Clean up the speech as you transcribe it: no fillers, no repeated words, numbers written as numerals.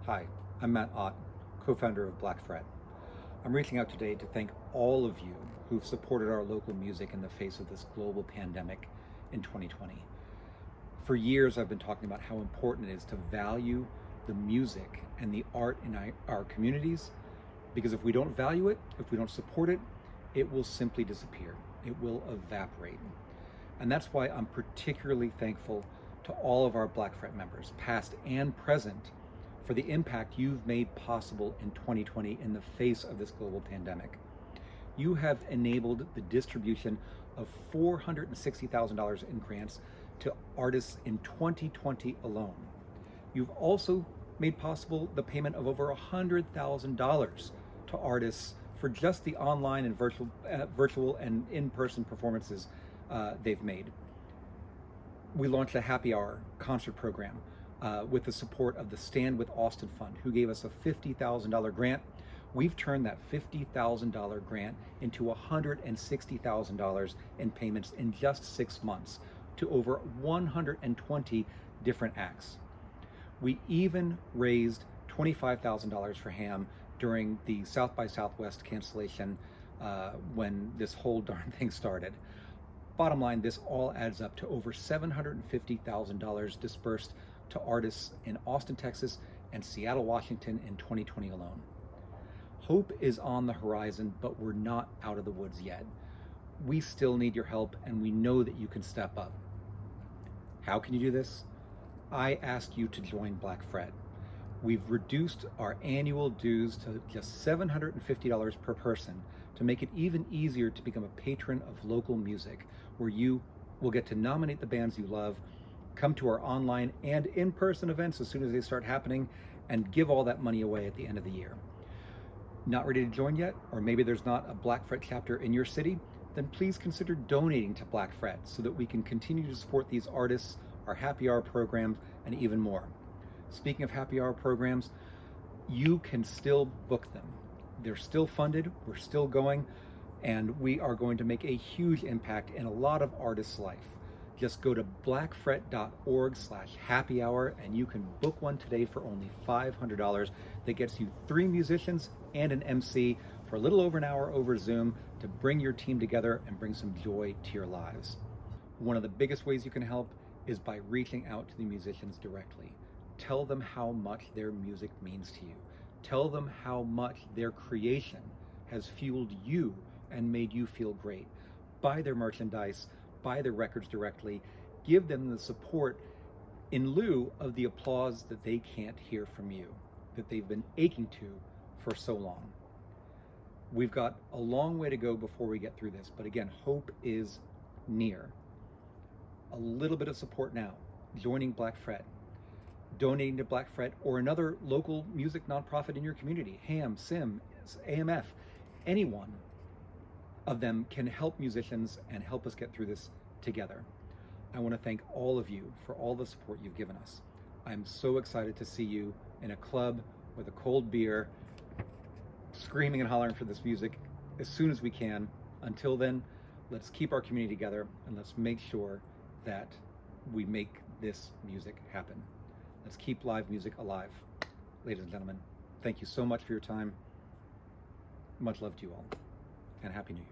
Hi, I'm Matt Otten, co-founder of Black Fret. I'm reaching out today to thank all of you who've supported our local music in the face of this global pandemic in 2020. For years, I've been talking about how important it is to value the music and the art in our communities, because if we don't value it, if we don't support it, it will simply disappear. It will evaporate. And that's why I'm particularly thankful to all of our Black Fret members, past and present, for the impact you've made possible in 2020 in the face of this global pandemic. You have enabled the distribution of $460,000 in grants to artists in 2020 alone. You've also made possible the payment of over $100,000 to artists for just the online and virtual and in-person performances they've made. We launched a happy hour concert program with the support of the Stand With Austin Fund, who gave us a $50,000 grant. We've turned that $50,000 grant into $160,000 in payments in just 6 months to over 120 different acts. We even raised $25,000 for HAM during the South by Southwest cancellation when this whole darn thing started. Bottom line, this all adds up to over $750,000 dispersed to artists in Austin, Texas and Seattle, Washington in 2020 alone. Hope is on the horizon, but we're not out of the woods yet. We still need your help, and we know that you can step up. How can you do this? I ask you to join Black Fret. We've reduced our annual dues to just $750 per person to make it even easier to become a patron of local music, where you will get to nominate the bands you love, come to our online and in-person events as soon as they start happening, and give all that money away at the end of the year. Not ready to join yet? Or maybe there's not a Black Fret chapter in your city? Then please consider donating to Black Fret so that we can continue to support these artists, our happy hour programs, and even more. Speaking of happy hour programs, you can still book them. They're still funded, we're still going, and we are going to make a huge impact in a lot of artists' life. Just go to blackfret.org/happy hour and you can book one today for only $500. That gets you 3 musicians and an MC for a little over an hour over Zoom to bring your team together and bring some joy to your lives. One of the biggest ways you can help is by reaching out to the musicians directly. Tell them how much their music means to you. Tell them how much their creation has fueled you and made you feel great. Buy their merchandise, buy their records directly, give them the support in lieu of the applause that they can't hear from you, that they've been aching to for so long. We've got a long way to go before we get through this, but again, hope is near. A little bit of support now, joining Black Fret, donating to Black Fret or another local music nonprofit in your community, HAM, SIM, AMF, any one of them can help musicians and help us get through this together. I want to thank all of you for all the support you've given us. I'm so excited to see you in a club with a cold beer, screaming and hollering for this music as soon as we can. Until then, let's keep our community together and let's make sure that we make this music happen. Let's keep live music alive. Ladies and gentlemen, thank you so much for your time. Much love to you all, and Happy New Year.